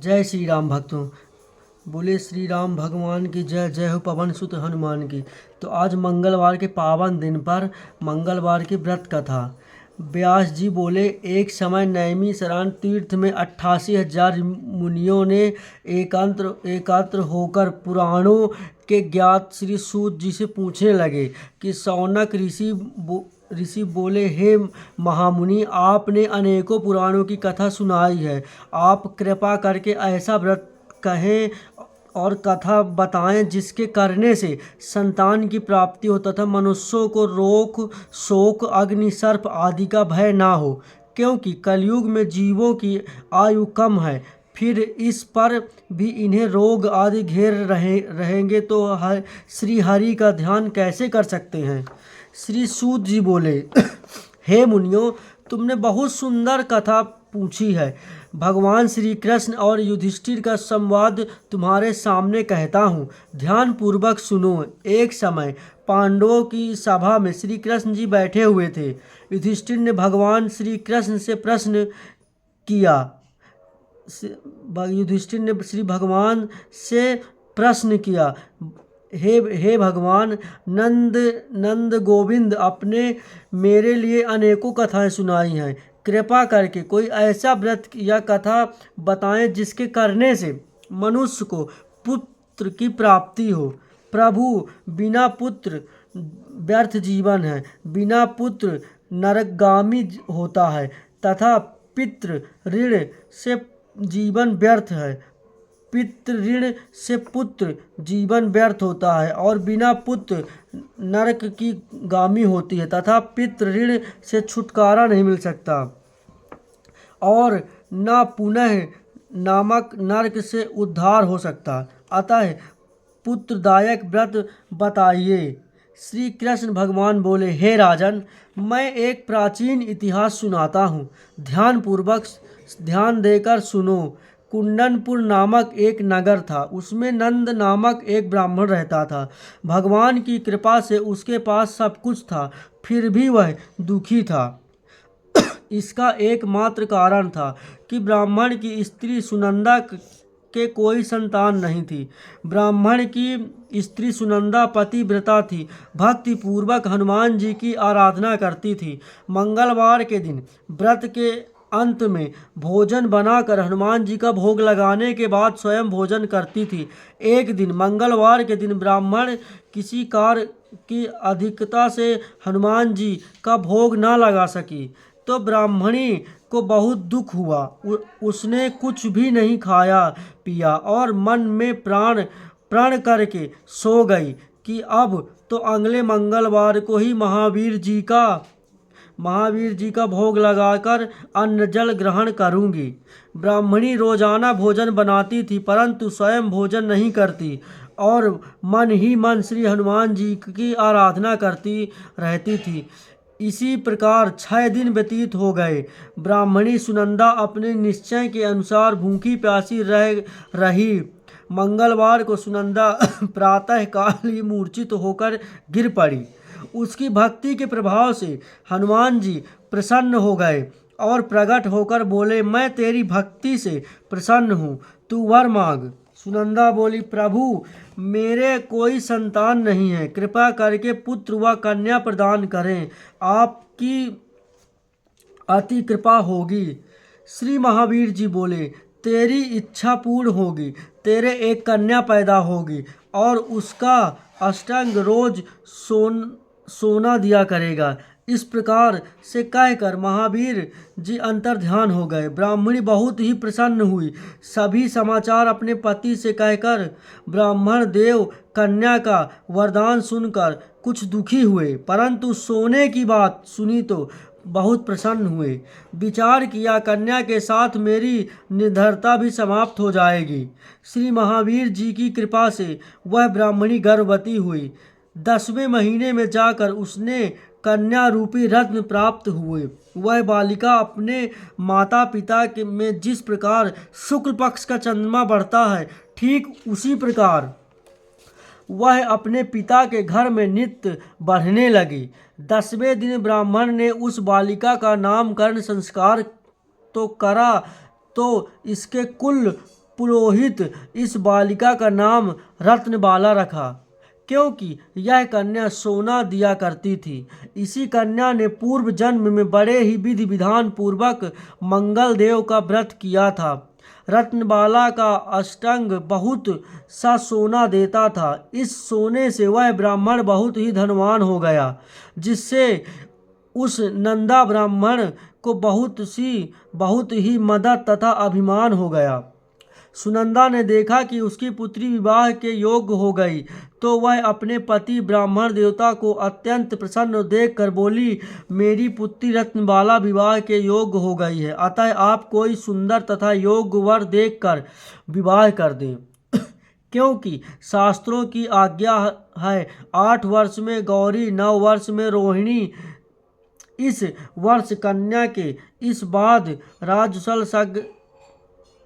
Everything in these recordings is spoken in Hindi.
जय श्री राम भक्तों। बोले श्री राम भगवान की जय। जय हो पवन सुत हनुमान की। तो आज मंगलवार के पावन दिन पर मंगलवार की व्रत कथा। व्यास जी बोले, एक समय नैमिषारण्य तीर्थ में 88,000 मुनियों ने एकांत्र होकर पुराणों के ज्ञात श्री सूत जी से पूछने लगे कि शौनक ऋषि बोले, हे महामुनि, आपने अनेकों पुराणों की कथा सुनाई है। आप कृपा करके ऐसा व्रत कहें और कथा बताएं जिसके करने से संतान की प्राप्ति हो तथा मनुष्यों को रोग, शोक, अग्नि, सर्प आदि का भय ना हो, क्योंकि कलयुग में जीवों की आयु कम है। फिर इस पर भी इन्हें रोग आदि घेर रहेंगे तो श्री हरि का ध्यान कैसे कर सकते हैं। श्री सूत जी बोले, हे मुनियों, तुमने बहुत सुंदर कथा पूछी है। भगवान श्री कृष्ण और युधिष्ठिर का संवाद तुम्हारे सामने कहता हूँ, ध्यान पूर्वक सुनो। एक समय पांडवों की सभा में श्री कृष्ण जी बैठे हुए थे। युधिष्ठिर ने भगवान श्री कृष्ण से प्रश्न किया। युधिष्ठिर ने श्री भगवान से प्रश्न किया, हे भगवान, नंद गोविंद अपने मेरे लिए अनेकों कथाएं सुनाई हैं। कृपा करके कोई ऐसा व्रत या कथा बताएं जिसके करने से मनुष्य को पुत्र की प्राप्ति हो। प्रभु, बिना पुत्र व्यर्थ जीवन है, बिना पुत्र नरकगामी होता है तथा पितृ ऋण से जीवन व्यर्थ है। पितृ ऋण से पुत्र जीवन व्यर्थ होता है और बिना पुत्र नरक की गामी होती है तथा पितृ ऋण से छुटकारा नहीं मिल सकता और न पुनः नामक नरक से उद्धार हो सकता। अतः पुत्रदायक व्रत बताइए। श्री कृष्ण भगवान बोले, हे राजन, मैं एक प्राचीन इतिहास सुनाता हूँ, ध्यान देकर सुनो। कुंदनपुर नामक एक नगर था, उसमें नंद नामक एक ब्राह्मण रहता था। भगवान की कृपा से उसके पास सब कुछ था, फिर भी वह दुखी था। इसका एकमात्र कारण था कि ब्राह्मण की स्त्री सुनंदा के कोई संतान नहीं थी। ब्राह्मण की स्त्री सुनंदा पतिव्रता थी, भक्ति पूर्वक हनुमान जी की आराधना करती थी। मंगलवार के दिन व्रत के अंत में भोजन बनाकर हनुमान जी का भोग लगाने के बाद स्वयं भोजन करती थी। एक दिन मंगलवार के दिन ब्राह्मण किसी कार्य की अधिकता से हनुमान जी का भोग न लगा सकी तो ब्राह्मणी को बहुत दुख हुआ। उसने कुछ भी नहीं खाया पिया और मन में प्रण करके सो गई कि अब तो अगले मंगलवार को ही महावीर जी का भोग लगाकर अन्न जल ग्रहण करूंगी। ब्राह्मणी रोजाना भोजन बनाती थी परंतु स्वयं भोजन नहीं करती और मन ही मन श्री हनुमान जी की आराधना करती रहती थी। इसी प्रकार 6 दिन व्यतीत हो गए। ब्राह्मणी सुनंदा अपने निश्चय के अनुसार भूखी प्यासी रही। मंगलवार को सुनंदा प्रातः काल ही मूर्छित होकर गिर पड़ी। उसकी भक्ति के प्रभाव से हनुमान जी प्रसन्न हो गए और प्रकट होकर बोले, मैं तेरी भक्ति से प्रसन्न हूँ, तू वर मांग। सुनंदा बोली, प्रभु, मेरे कोई संतान नहीं है, कृपा करके पुत्र व कन्या प्रदान करें, आपकी अति कृपा होगी। श्री महावीर जी बोले, तेरी इच्छा पूर्ण होगी, तेरे एक कन्या पैदा होगी और उसका अष्टांग रोज सोना दिया करेगा। इस प्रकार से कहकर महावीर जी अंतर्ध्यान हो गए। ब्राह्मणी बहुत ही प्रसन्न हुई। सभी समाचार अपने पति से कहकर ब्राह्मण देव कन्या का वरदान सुनकर कुछ दुखी हुए, परंतु सोने की बात सुनी तो बहुत प्रसन्न हुए। विचार किया, कन्या के साथ मेरी निर्धरता भी समाप्त हो जाएगी। श्री महावीर जी की कृपा से वह ब्राह्मणी गर्भवती हुई। 10वें महीने में जाकर उसने कन्या रूपी रत्न प्राप्त हुए। वह बालिका अपने माता पिता में जिस प्रकार शुक्ल पक्ष का चंद्रमा बढ़ता है, ठीक उसी प्रकार वह अपने पिता के घर में नित्य बढ़ने लगी। 10वें दिन ब्राह्मण ने उस बालिका का नामकरण संस्कार तो करा तो इसके कुल पुरोहित इस बालिका का नाम रत्नबाला रखा, क्योंकि यह कन्या सोना दिया करती थी। इसी कन्या ने पूर्व जन्म में बड़े ही विधि विधान पूर्वक मंगल देव का व्रत किया था। रत्नबाला का अष्टांग बहुत सा सोना देता था। इस सोने से वह ब्राह्मण बहुत ही धनवान हो गया, जिससे उस नंदा ब्राह्मण को बहुत ही मदद तथा अभिमान हो गया। सुनंदा ने देखा कि उसकी पुत्री विवाह के योग्य हो गई, तो वह अपने पति ब्राह्मण देवता को अत्यंत प्रसन्न देखकर बोली, मेरी पुत्री रत्नबाला विवाह के योग्य हो गई है, अतः आप कोई सुंदर तथा योग्य वर देखकर विवाह कर दें। क्योंकि शास्त्रों की आज्ञा है 8 वर्ष में गौरी, 9 वर्ष में रोहिणी, इस वर्ष कन्या के इस बाद राजसल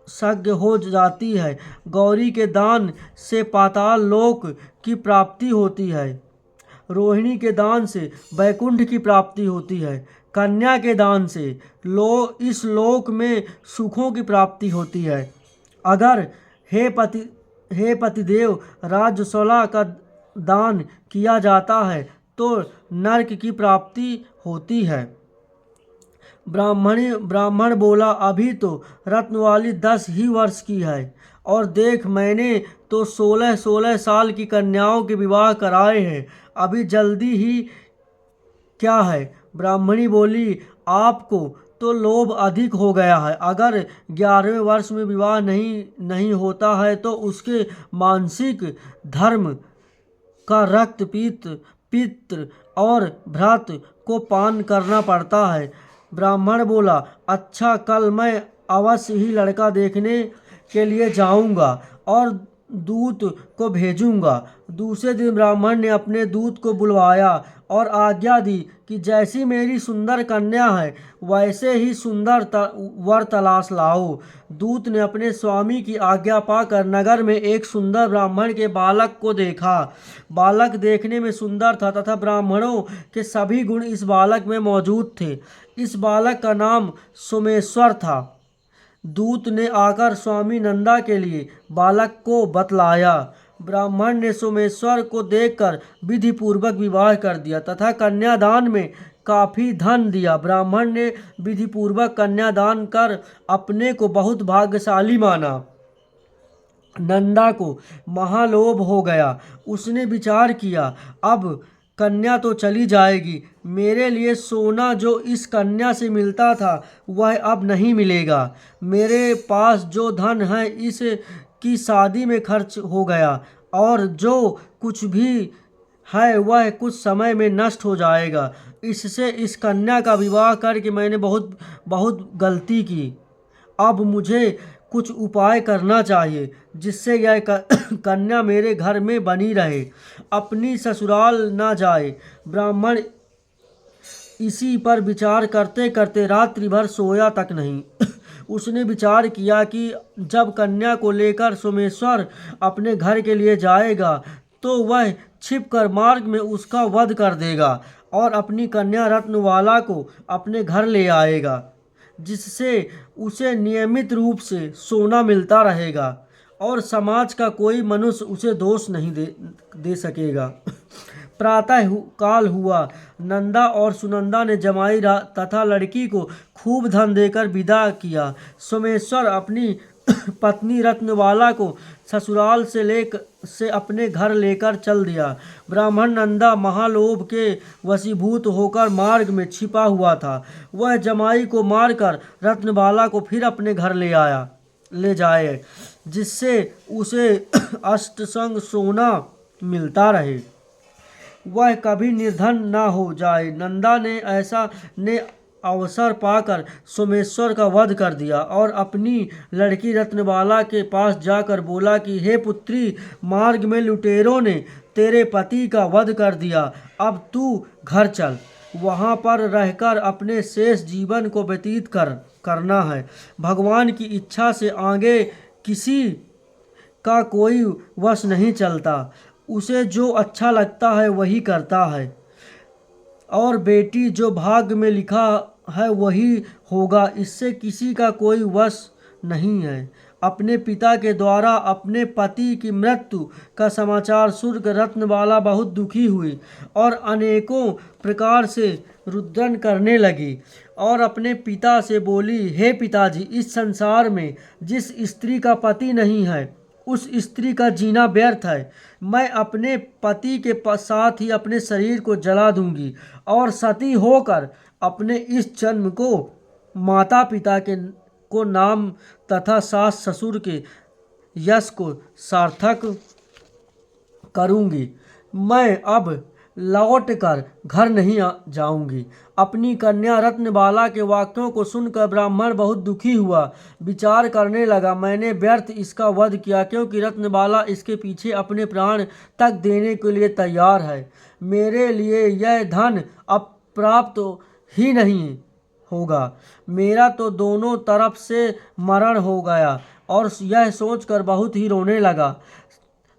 सज्ञ हो जाती है। गौरी के दान से पाताल लोक की प्राप्ति होती है, रोहिणी के दान से वैकुंठ की प्राप्ति होती है, कन्या के दान से इस लोक में सुखों की प्राप्ति होती है। अगर हे पतिदेव राजसोला का दान किया जाता है तो नरक की प्राप्ति होती है। ब्राह्मण बोला, अभी तो रत्नवाली 10 ही वर्ष की है, और देख मैंने तो 16 साल की कन्याओं के विवाह कराए हैं, अभी जल्दी ही क्या है। ब्राह्मणी बोली, आपको तो लोभ अधिक हो गया है। अगर 11वें वर्ष में विवाह नहीं होता है तो उसके मानसिक धर्म का रक्त पित्र और भ्रात को पान करना पड़ता है। ब्राह्मण बोला, अच्छा, कल मैं अवश्य ही लड़का देखने के लिए जाऊंगा और दूत को भेजूंगा। दूसरे दिन ब्राह्मण ने अपने दूत को बुलवाया और आज्ञा दी कि जैसी मेरी सुंदर कन्या है वैसे ही सुंदर वर तलाश लाओ। दूत ने अपने स्वामी की आज्ञा पाकर नगर में एक सुंदर ब्राह्मण के बालक को देखा। बालक देखने में सुंदर था तथा ब्राह्मणों के सभी गुण इस बालक में मौजूद थे। इस बालक का नाम सोमेश्वर था। दूत ने आकर स्वामी नंदा के लिए बालक को बतलाया। ब्राह्मण ने सोमेश्वर को देखकर विधि पूर्वक विवाह कर दिया तथा कन्यादान में काफी धन दिया। ब्राह्मण ने विधि पूर्वक कन्यादान कर अपने को बहुत भाग्यशाली माना। नंदा को महालोभ हो गया। उसने विचार किया, अब कन्या तो चली जाएगी, मेरे लिए सोना जो इस कन्या से मिलता था वह अब नहीं मिलेगा। मेरे पास जो धन है इस की शादी में खर्च हो गया और जो कुछ भी है वह कुछ समय में नष्ट हो जाएगा। इससे इस कन्या का विवाह करके मैंने बहुत गलती की। अब मुझे कुछ उपाय करना चाहिए जिससे यह कन्या मेरे घर में बनी रहे, अपनी ससुराल ना जाए। ब्राह्मण इसी पर विचार करते करते रात्रि भर सोया तक नहीं। उसने विचार किया कि जब कन्या को लेकर सोमेश्वर अपने घर के लिए जाएगा तो वह छिपकर मार्ग में उसका वध कर देगा और अपनी कन्या रत्नवाला को अपने घर ले आएगा, जिससे उसे नियमित रूप से सोना मिलता रहेगा और समाज का कोई मनुष्य उसे दोष नहीं दे सकेगा। प्रातः काल हुआ। नंदा और सुनंदा ने जमाई तथा लड़की को खूब धन देकर विदा किया। सोमेश्वर अपनी पत्नी रत्नवाला को ससुराल से अपने घर लेकर चल दिया। ब्राह्मण नंदा महालोभ के वशीभूत होकर मार्ग में छिपा हुआ था। वह जमाई को मारकर रत्नबाला को फिर अपने घर ले जाए, जिससे उसे अष्टसंग सोना मिलता रहे, वह कभी निर्धन ना हो जाए। नंदा ने अवसर पाकर सोमेश्वर का वध कर दिया और अपनी लड़की रत्नबाला के पास जाकर बोला कि हे पुत्री, मार्ग में लुटेरों ने तेरे पति का वध कर दिया, अब तू घर चल, वहाँ पर रहकर अपने शेष जीवन को व्यतीत करना है। भगवान की इच्छा से आगे किसी का कोई वश नहीं चलता, उसे जो अच्छा लगता है वही करता है, और बेटी जो भाग्य में लिखा है वही होगा, इससे किसी का कोई वश नहीं है। अपने पिता के द्वारा अपने पति की मृत्यु का समाचार सुनकर रत्नबाला बहुत दुखी हुई और अनेकों प्रकार से रुदन करने लगी और अपने पिता से बोली, हे पिताजी, इस संसार में जिस स्त्री का पति नहीं है उस स्त्री का जीना व्यर्थ है। मैं अपने पति के साथ ही अपने शरीर को जला दूंगी और सती होकर अपने इस जन्म को माता पिता के को नाम तथा सास ससुर के यश को सार्थक करूंगी। मैं अब लौट कर घर नहीं जाऊंगी। अपनी कन्या रत्नबाला के वाक्यों को सुनकर ब्राह्मण बहुत दुखी हुआ। विचार करने लगा, मैंने व्यर्थ इसका वध किया, क्योंकि रत्नबाला इसके पीछे अपने प्राण तक देने के लिए तैयार है। मेरे लिए यह धन अब प्राप्त ही नहीं होगा। मेरा तो दोनों तरफ से मरण हो गया। और यह सोचकर बहुत ही रोने लगा।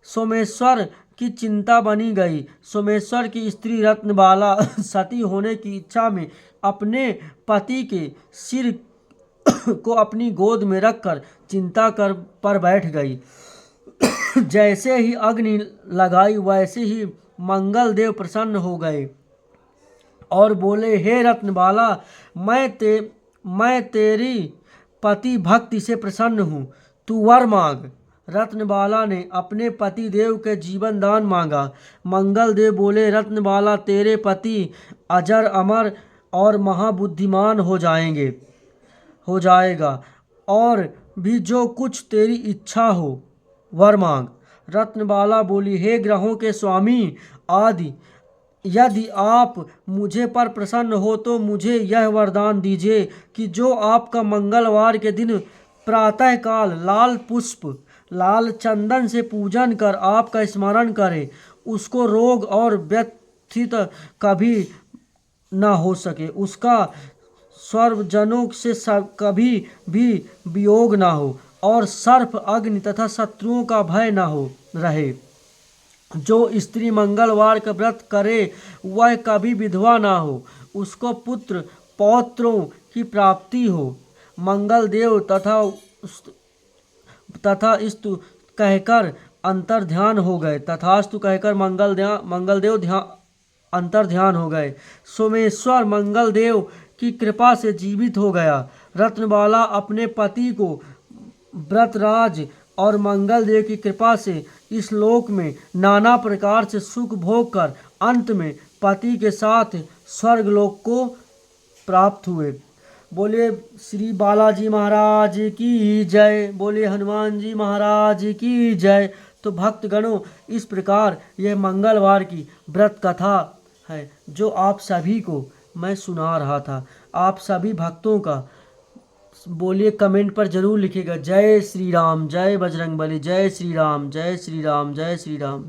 सोमेश्वर की चिंता बनी गई। सोमेश्वर की स्त्री रत्नबाला सती होने की इच्छा में अपने पति के सिर को अपनी गोद में रखकर चिंता कर पर बैठ गई। जैसे ही अग्नि लगाई वैसे ही मंगल देव प्रसन्न हो गए और बोले, हे रत्नबाला, मैं तेरी पति भक्ति से प्रसन्न हूँ, तू वर मांग। रत्नबाला ने अपने पति देव के जीवन दान मांगा। मंगल देव बोले, रत्नबाला, तेरे पति अजर अमर और महाबुद्धिमान हो जाएगा और भी जो कुछ तेरी इच्छा हो वर मांग। रत्नबाला बोली, हे ग्रहों के स्वामी आदि, यदि आप मुझे पर प्रसन्न हो तो मुझे यह वरदान दीजिए कि जो आपका मंगलवार के दिन प्रातःकाल लाल पुष्प लाल चंदन से पूजन कर आपका स्मरण करे, उसको रोग और व्यथित कभी न हो सके, उसका सर्वजनों से कभी भी वियोग न हो और सर्प अग्नि तथा शत्रुओं का भय न हो रहे। जो स्त्री मंगलवार का व्रत करे वह कभी विधवा ना हो, उसको पुत्र पौत्रों की प्राप्ति हो। मंगल देव तथास्तु कहकर अंतर ध्यान हो गए। तथास्तु कहकर मंगल देव अंतर ध्यान हो गए। सोमेश्वर मंगल देव की कृपा से जीवित हो गया। रत्नबाला अपने पति को व्रतराज और मंगल देव की कृपा से इस लोक में नाना प्रकार से सुख भोग कर अंत में पति के साथ स्वर्गलोक को प्राप्त हुए। बोले श्री बालाजी महाराज की जय, बोले हनुमान जी महाराज की जय। तो भक्तगणों, इस प्रकार यह मंगलवार की व्रत कथा है जो आप सभी को मैं सुना रहा था। आप सभी भक्तों का बोलिए कमेंट पर जरूर लिखिएगा। जय श्री राम, जय बजरंगबली, जय श्री राम, जय श्री राम, जय श्री राम।